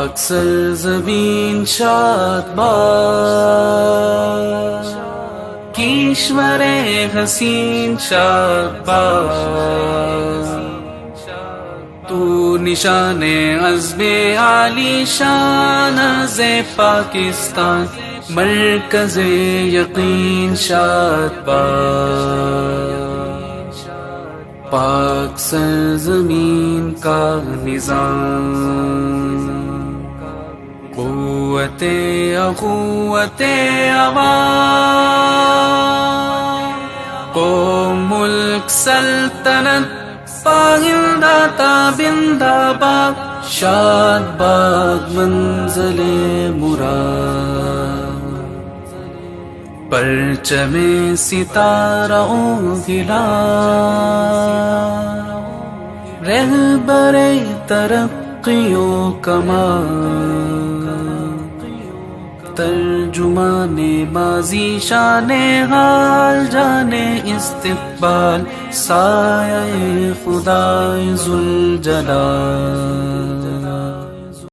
پاک سرزمین شاد باد، کشور حسین شاد باد، تو نشان عزم عالی شان از پاکستان، مرکز یقین شاد باد، پاک سرزمین کا نظام، قوت اخوت عوام، قوم ملک سلطنت پائندہ تابندہ باد، شاد باد منزل مراد، پرچم ستارہ ہلال، رہبر ترقی و کمال، ترجمان ماضی شان حال جانے استقبال، سایہ خدائے ذوالجلال،